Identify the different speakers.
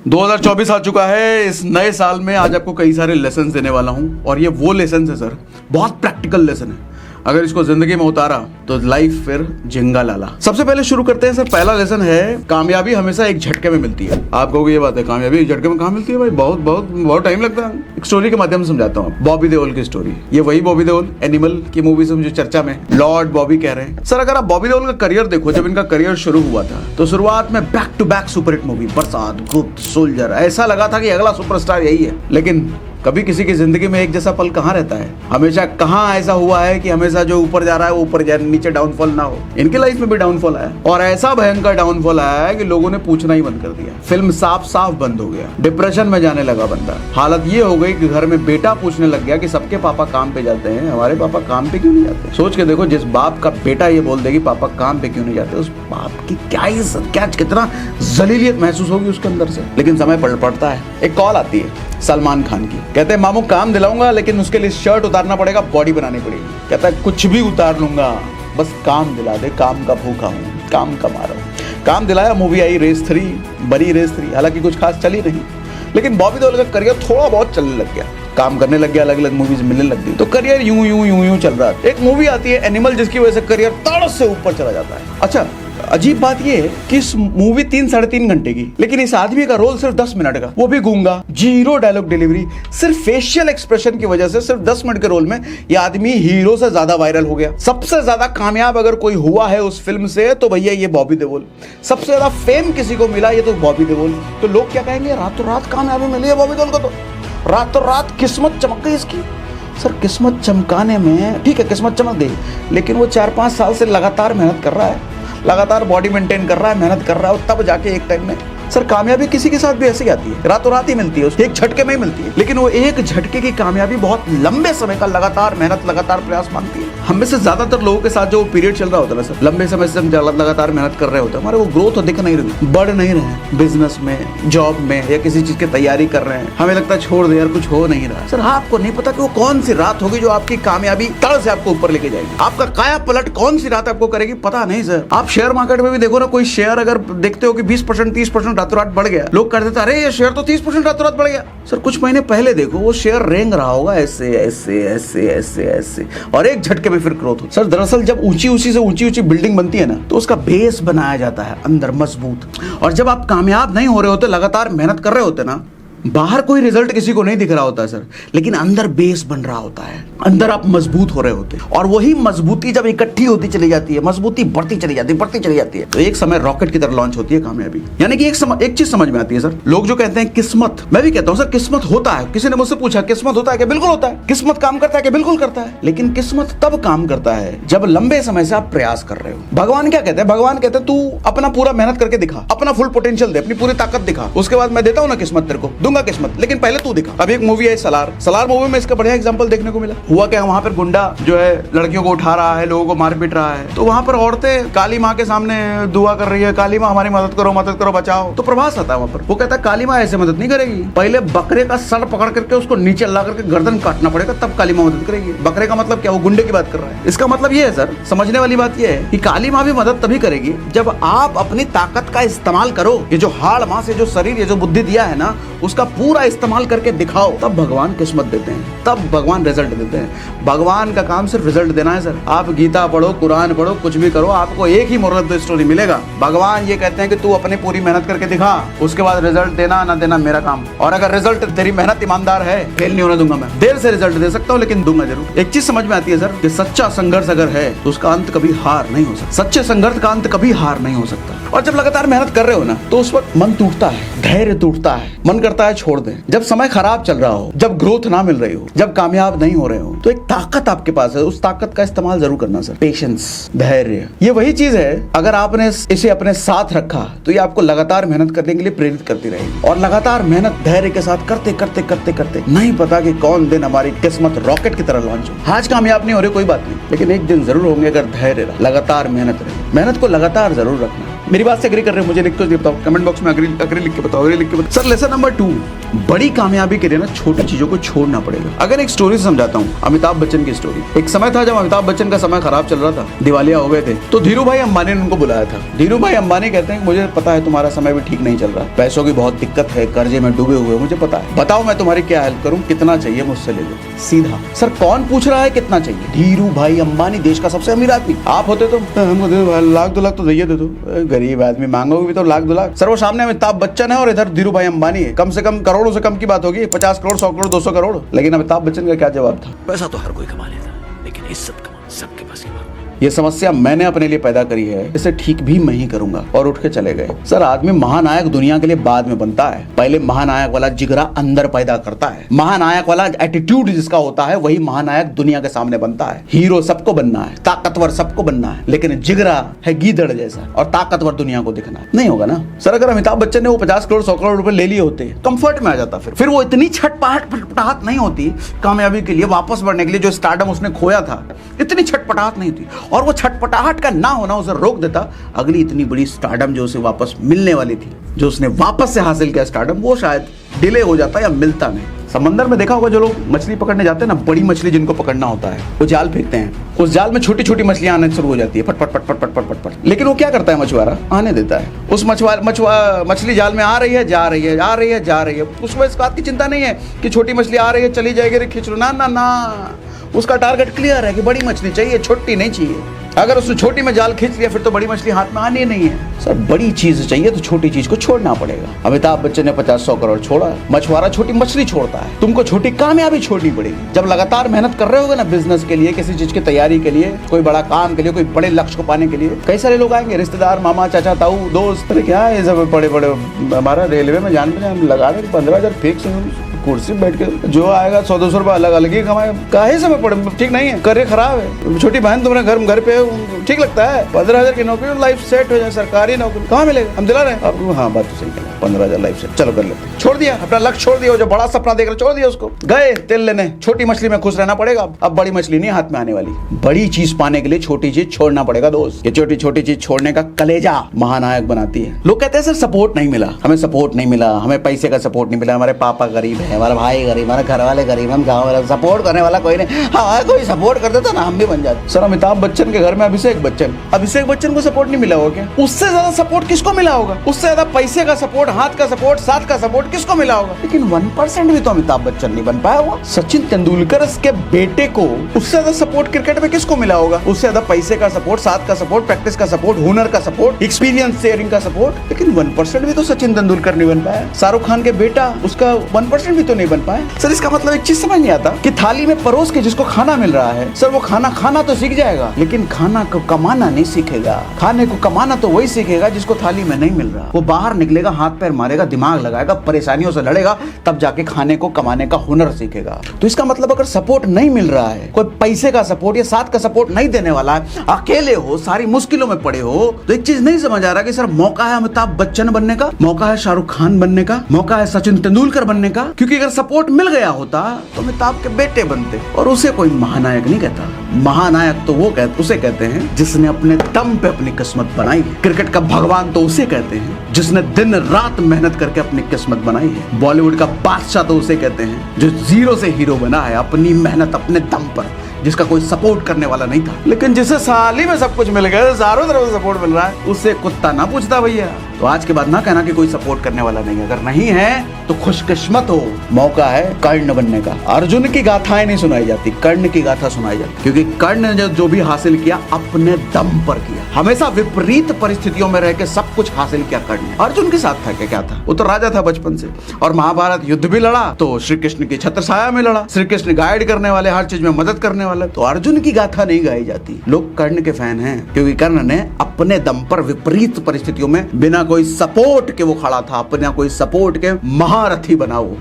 Speaker 1: 2024 आ चुका है। इस नए साल में आज आपको कई सारे लेसन देने वाला हूं और ये वो लेसन है सर, बहुत प्रैक्टिकल लेसन है। अगर इसको जिंदगी में उतारा तो लाइफ फिर झिंगा लाला। सबसे पहले शुरू करते हैं सर। पहला लेसन है, कामयाबी हमेशा एक झटके में मिलती है। आप कहोगे ये बात है, कामयाबी एक झटके में कहाँ मिलती है भाई? बहुत बहुत बहुत टाइम लगता है। एक स्टोरी के माध्यम से समझाता हूँ। बॉबी देओल की स्टोरी। ये वही बॉबी देओल एनिमल की मूवी से जो चर्चा में लॉर्ड बॉबी कह रहे हैं। सर अगर आप बॉबी देओल का करियर देखो, जब इनका करियर शुरू हुआ था तो शुरुआत में back to back superhit movie, Barsaat, Gupt, soldier, ऐसा लगा था कि अगला सुपरस्टार यही है। लेकिन कभी किसी की जिंदगी में एक जैसा पल कहाँ रहता है? हमेशा कहाँ ऐसा हुआ है कि हमेशा जो ऊपर जा रहा है वो ऊपर जा, नीचे डाउनफॉल ना हो। इनकी लाइफ में भी डाउनफॉल आया और ऐसा भयंकर डाउनफॉल आया है कि लोगों ने पूछना ही बंद कर दिया। फिल्म साफ साफ बंद हो गया। डिप्रेशन में जाने लगा बंदा। हालत ये हो गई कि घर में बेटा पूछने लग गया कि सबके पापा काम पे जाते हैं, हमारे पापा काम पे क्यों नहीं जाते? सोच के देखो, जिस बाप का बेटा ये बोल दे कि पापा काम पे क्यों नहीं जाते, उस बाप की क्या कितना जलीलियत महसूस होगी उसके अंदर से। लेकिन समय पड़ता है। एक कॉल आती है सलमान खान की। कहते हैं मामू काम दिलाऊंगा, लेकिन उसके लिए शर्ट उतारना पड़ेगा, बॉडी बनानी पड़ेगी। कहता है कुछ भी उतार लूंगा, बस काम दिला दे। काम का भूखा हूँ, काम कमा रहा हूँ। काम दिलाया। मूवी आई रेस 3, बड़ी रेस 3। हालांकि कुछ खास चली नहीं, लेकिन बॉबी देओल का करियर थोड़ा बहुत चलने लग गया। काम करने लग गया, अलग अलग मूवीज मिलने लग गई, तो करियर यूं चल रहा है। एक मूवी आती है एनिमल, जिसकी वजह से करियर तड़ से ऊपर चला जाता है। अच्छा, अजीब बात ये है कि इस मूवी 3-3.5 घंटे की, लेकिन इस आदमी का रोल सिर्फ 10 मिनट का, वो भी गूंगा, जीरो डायलॉग डिलीवरी। सिर्फ फेशियल एक्सप्रेशन की वजह से सिर्फ 10 मिनट के रोल में ये आदमी हीरो से ज्यादा वायरल हो गया। सबसे ज्यादा कामयाब अगर कोई हुआ है उस फिल्म से तो भैया ये बॉबी देओल। सबसे ज्यादा फेम किसी को मिला ये तो बॉबी देओल। तो लोग क्या कहेंगे, रातों रात कामयाबी मिली है बॉबी देओल को, तो रातों रात किस्मत चमक गई इसकी। सर किस्मत चमकाने में ठीक है, किस्मत चमक गई, लेकिन वो 4-5 साल से लगातार मेहनत कर रहा है, लगातार बॉडी मेंटेन कर रहा है, मेहनत कर रहा है, और तब जाके एक टाइम में सर कामयाबी किसी के साथ भी ऐसे ही आती है, रातों रात ही मिलती है, एक झटके में ही मिलती है। लेकिन वो एक झटके की कामयाबी बहुत लंबे समय का लगातार मेहनत, लगातार प्रयास मांगती है। हम में से ज्यादातर लोगों के साथ जो पीरियड चल रहा होता है ना सर, लंबे समय से हम लगातार मेहनत कर रहे होते हैं, हमारे वो ग्रोथ दिख नहीं रही, बढ़ नहीं रहे, बिजनेस में, जॉब में, या किसी चीज की तैयारी कर रहे हैं, हमें लगता है छोड़ दे यार, कुछ हो नहीं रहा। सर आपको नहीं पता कि वो कौन सी रात होगी जो आपकी कामयाबी तड़ से आपको ऊपर लेके जाएगी। आपका काया पलट कौन सी रात आपको करेगी, पता नहीं सर। आप शेयर मार्केट में भी देखो ना, कोई शेयर अगर देखते हो कि 20%, 30% रातों रात बढ़ गया, लोग कहते थे अरे ये शेयर तो 30% रातों रात बढ़ गया। सर कुछ महीने पहले देखो, वो शेयर रेंग रहा होगा ऐसे ऐसे ऐसे ऐसे ऐसे, और एक झटके में फिर ग्रोथ हो। सर दरअसल जब ऊंची बिल्डिंग बनती है ना, तो उसका बेस बनाया जाता है अंदर मजबूत। और जब आप कामयाब नहीं हो रहे होते, लगातार मेहनत कर रहे होते ना, बाहर कोई रिजल्ट किसी को नहीं दिख रहा होता सर, लेकिन अंदर बेस बन रहा होता है, अंदर आप मजबूत हो रहे होते हैं। और वही मजबूती जब इकट्ठी होती चली जाती है, मजबूती बढ़ती चली जाती है, तो एक समय रॉकेट की तरह लॉन्च होती है कामयाबी। यानी कि एक चीज समझ में आती है सर, लोग जो कहते हैं किस्मत, मैं भी कहता हूं सर किस्मत होता है। किसी ने मुझसे पूछा किस्मत होता है क्या? बिल्कुल होता है। किस्मत काम करता है क्या? बिल्कुल करता है। लेकिन किस्मत तब काम करता है जब लंबे समय से आप प्रयास कर रहे हो। भगवान क्या कहते हैं? भगवान कहते हैं तू अपना पूरा मेहनत करके दिखा, अपना फुल पोटेंशियल दे, अपनी पूरी ताकत दिखा, उसके बाद मैं देता हूं ना किस्मत, तेरे को दूंगा किस्मत, लेकिन पहले तू दिखा। अभी एक मूवी है सलार मूवी में इसका बढ़िया एग्जांपल देखने को मिला। हुआ क्या, वहां पर गुंडा जो है लड़कियों को उठा रहा है, लोगों को मार पीट रहा है, तो वहां पर औरतें काली माँ के सामने दुआ कर रही है, काली माँ हमारी मदद करो बचाओ। तो प्रभास आता है वहां पर, वो कहता है काली माँ ऐसे मदद नहीं करेगी, पहले बकरे का सर पकड़ करके उसको नीचे ला करके गर्दन काटना पड़ेगा, तब काली माँ मदद करेगी। बकरे का मतलब क्या? वो गुंडे की बात कर रहा है। इसका मतलब ये है सर, समझने वाली बात ये है कि काली माँ भी मदद तभी करेगी जब आप अपनी ताकत का इस्तेमाल करो। ये जो हाड़ माँ से जो शरीर, ये जो बुद्धि दिया है ना, उसका पूरा इस्तेमाल करके दिखाओ, तब भगवान किस्मत देते हैं, तब भगवान रिजल्ट देते हैं। भगवान का काम सिर्फ रिजल्ट देना है सर। आप गीता पढ़ो, कुरान पढ़ो, कुछ भी करो, आपको एक ही मोरल स्टोरी मिलेगा। भगवान ये कहते हैं कि तू अपनी पूरी मेहनत करके दिखा, उसके बाद रिजल्ट देना ना देना मेरा काम। और अगर रिजल्ट तेरी मेहनत ईमानदार है, फेल नहीं होने दूंगा मैं। देर से रिजल्ट दे सकता हूँ, लेकिन दूंगा जरूर। एक चीज समझ में आती है सर कि सच्चा संघर्ष अगर है तो उसका अंत कभी हार नहीं हो सकता। सच्चे संघर्ष का अंत कभी हार नहीं हो सकता। और जब लगातार मेहनत कर रहे हो ना, तो उस वक्त मन टूटता है, धैर्य टूटता है, मन करता है छोड़ दें। जब समय खराब चल रहा हो, जब ग्रोथ ना मिल रही हो, जब कामयाब नहीं हो रहे हो, तो एक ताकत आपके पास है, उस ताकत का इस्तेमाल जरूर करना सर। पेशेंस, धैर्य, ये वही चीज है, अगर आपने इसे अपने साथ रखा तो ये आपको लगातार मेहनत करने के लिए प्रेरित करती रहेगी। और लगातार मेहनत धैर्य के साथ करते करते करते करते नहीं पता कि कौन दिन हमारी किस्मत रॉकेट की तरह लॉन्च हो। आज कामयाब नहीं हो रहे कोई बात नहीं, लेकिन एक दिन जरूर होंगे अगर धैर्य रहा, लगातार मेहनत रहे। मेहनत को लगातार जरूर रखना। मेरी बात से एग्री कर रहे हो? मुझे लिख के बताओ, कमेंट बॉक्स में एग्री लिख के बताओ, एग्री लिख के बताओ। सर लेसन नंबर 2, बड़ी कामयाबी के लिए ना छोटी चीजों को छोड़ना पड़ेगा। अगर एक स्टोरी समझाता हूँ, अमिताभ बच्चन की स्टोरी। एक समय था जब अमिताभ बच्चन का समय खराब चल रहा था, दिवालिया हो गए थे, तो धीरू भाई अंबानी ने उनको बुलाया था। धीरू भाई अंबानी कहते हैं मुझे पता है तुम्हारा समय भी ठीक नहीं चल रहा, पैसों की बहुत दिक्कत है, कर्जे में डूबे हुए, मुझे पता है, बताओ मैं तुम्हारी क्या हेल्प करूं, कितना चाहिए मुझसे ले लो। सीधा। सर कौन पूछ रहा है कितना चाहिए? धीरू भाई अंबानी, देश का सबसे अमीर आदमी। आप होते तो हमको दे दो, लाख 2 लाख तो दे दो, गरीब आदमी मांगोगे भी तो लाख 2 लाख। सर वो सामने अमिताभ बच्चन है और इधर धीरू भाई अंबानी है, कम से कम करोड़ों से कम की बात होगी, 50 करोड़ 100 करोड़ 200 करोड़। लेकिन अमिताभ बच्चन का क्या जवाब था?
Speaker 2: पैसा तो हर कोई कमा लेता, लेकिन इज्जत कमाना सबके पास की बात।
Speaker 1: ये समस्या मैंने अपने लिए पैदा करी है, इसे ठीक भी मैं ही करूंगा। और उठ के चले गए। सर आदमी महानायक दुनिया के लिए बाद में बनता है, पहले महानायक वाला जिगरा अंदर पैदा करता है। महानायक वाला एटीट्यूड जिसका होता है वही महानायक दुनिया के सामने बनता है। हीरो सबको बनना है, ताकतवर सबको बनना है, लेकिन जिगरा है गीदड़ जैसा और ताकतवर दुनिया को दिखना नहीं होगा ना। सर अगर अमिताभ बच्चन ने वो 50 करोड़ 100 करोड़ रुपए ले लिए होते, कंफर्ट में आ जाता, फिर वो इतनी छटपटाहट नहीं होती कामयाबी के लिए, वापस बढ़ने के लिए। जो स्टारडम उसने खोया था, इतनी छटपटाहट नहीं थी, और वो छटपटाहट का ना होना उसे रोक देता अगली इतनी बड़ी स्टारडम जो उसे वापस मिलने वाली थी, जो उसने वापस से हासिल किया स्टारडम, वो शायद डिले हो जाता या मिलता नहीं। समंदर में देखा होगा जो लोग मछली पकड़ने जाते हैं ना, बड़ी मछली जिनको पकड़ना होता है, वो जाल फेंकते हैं, उस जाल में छोटी छोटी मछलियां आने शुरू हो जाती है, फट फट फट फट फट फट फट फट। लेकिन वो क्या करता है मछुआरा? आने देता है। उस मछली जाल में आ रही है, जा रही है, आ रही है, जा रही है, उसको इस बात की चिंता नहीं है कि छोटी मछली आ रही है चली जाएगी, खींच लो, ना ना ना, उसका टारगेट क्लियर है कि बड़ी मछली चाहिए, छोटी नहीं चाहिए। अगर उसने छोटी में जाल खींच लिया फिर तो बड़ी मछली हाथ में आनी नहीं है। सर बड़ी चीज चाहिए तो छोटी चीज को छोड़ना पड़ेगा। अमिताभ बच्चन ने 50-100 करोड़ छोड़ा, मछुआरा छोटी मछली छोड़ता है, तुमको छोटी कामयाबी छोड़नी पड़ेगी। जब लगातार मेहनत कर रहे होगे ना बिजनेस के लिए, किसी चीज की तैयारी के लिए, कोई बड़ा काम के लिए, कोई बड़े लक्ष्य को पाने के लिए, कई सारे लोग आएंगे, रिश्तेदार, मामा, चाचा, ताऊ, दोस्त। अरे क्या है सब बड़े बड़े, हमारा रेलवे में जान पे लगा दे 15,000 फिक्स कुर्सी बैठ के, जो आएगा 100-200 रुपए अलग अलग ही कमाए, काहे समय पड़े, ठीक नहीं है, करियर खराब है। छोटी बहन तुम्हारे घर पे ठीक लगता है, 15,000 की नौकरी, लाइफ सेट हो जाए, सरकारी नौकरी कहाँ मिलेगा? हम दिला रहे हैं। हाँ बात तो सही है, 15,000 लाइफ सेट, चलो कर लेते। छोड़ दिया अपना लक्ष्य, छोड़ दिया, जो बड़ा सपना देख रहे छोड़ दिया उसको, गए तेल लेने। छोटी मछली में खुश रहना पड़ेगा, अब बड़ी मछली नहीं हाथ में आने वाली। बड़ी चीज पाने के लिए छोटी चीज छोड़ना पड़ेगा दोस्त। ये छोटी छोटी चीज छोड़ने का कलेजा महानायक बनाती है। लोग कहते हैं सर सपोर्ट नहीं मिला, हमें सपोर्ट नहीं मिला, हमें पैसे का सपोर्ट नहीं मिला, हमारे पापा गरीब है, हमारा भाई गरीब, हमारे घर वाले गरीब, हम गाँव वाले, सपोर्ट करने वाला कोई नहीं। हाँ कोई सपोर्ट कर देता ना हम भी बन जाते। सर अमिताभ बच्चन के घर में अभिषेक बच्चन को सपोर्ट नहीं मिला होगा क्या? उससे ज्यादा सपोर्ट किसको मिला होगा? उससे ज्यादा पैसे का सपोर्ट, हाथ का सपोर्ट, साथ का सपोर्ट किसको मिला होगा? लेकिन 1% भी तो अमिताभ बच्चन नहीं बन पाया होगा। सचिन तेंदुलकर के बेटे को उससे ज्यादा सपोर्ट क्रिकेट में किसको मिला होगा? उससे ज्यादा पैसे का सपोर्ट, साथ का सपोर्ट, प्रैक्टिस का सपोर्ट, हुनर का सपोर्ट, एक्सपीरियंस शेयरिंग का सपोर्ट। लेकिन 1% भी तो सचिन तेंदुलकर नहीं बन पाया। शाहरुख खान के बेटा, उसका 1% भी तो नहीं बन पाया। सर इसका मतलब एक चीज समझ नहीं आता कि थाली में परोस के जिसको खाना मिल रहा है, सर वो खाना खाना तो सीख जाएगा, लेकिन खाना को कमाना नहीं सीखेगा। खाने को कमाना तो वही सीखेगा जिसको थाली में नहीं मिल रहा। वो बाहर निकलेगा, हाथ पैर मारेगा, दिमाग लगाएगा, परेशानियों से लड़ेगा, तब जाके खाने को कमाने का हुनर सीखेगा। तो इसका मतलब अगर सपोर्ट नहीं मिल रहा है, कोई पैसे का सपोर्ट या साथ का सपोर्ट नहीं देने वाला है, अकेले हो, सारी मुश्किलों में पड़े हो, तो एक चीज नहीं समझ आ रहा कि सर मौका है अमिताभ बच्चन बनने का, मौका है शाहरुख खान बनने का, मौका है सचिन तेंदुलकर बनने का। क्योंकि अगर सपोर्ट मिल गया होता तो अमिताभ के बेटे बनते। और उसे कोई महानायक नहीं कहता। महानायक तो वो उसे कहते हैं जिसने अपने दम पे अपनी किस्मत बनाई है। क्रिकेट का भगवान तो उसे कहते हैं जिसने दिन रात मेहनत करके अपनी किस्मत बनाई है। बॉलीवुड का बादशाह तो उसे कहते हैं जो जीरो से हीरो बना है अपनी मेहनत, अपने दम पर, जिसका कोई सपोर्ट करने वाला नहीं था। लेकिन जिसे साली में सब कुछ मिल गया, चारों तरफ से सपोर्ट मिल रहा है, उससे कुत्ता ना पूछता भैया। तो आज के बाद ना कहना कि कोई सपोर्ट करने वाला नहीं है। अगर नहीं है तो खुशकिस्मत हो, मौका है कर्ण बनने का। अर्जुन की गाथाएं नहीं सुनाई जाती, कर्ण की गाथा सुनाई जाती, क्योंकि कर्ण ने जो भी हासिल किया अपने दम पर किया। हमेशा विपरीत परिस्थितियों में रह के सब कुछ हासिल किया कर्ण। अर्जुन के साथ था क्या था? वो तो राजा था बचपन से, और महाभारत युद्ध भी लड़ा तो श्री कृष्ण की छत्र छाया में लड़ा। श्री कृष्ण गाइड करने वाले, हर चीज में मदद करने वाले। तो अर्जुन की गाथा नहीं गाई जाती। लोग कर्ण के फैन हैं क्योंकि कर्ण ने अपने दम पर विपरीत परिस्थितियों में बिना कोई सपोर्ट के वो खड़ा था, अपना कोई सपोर्ट के महारथी बना वो।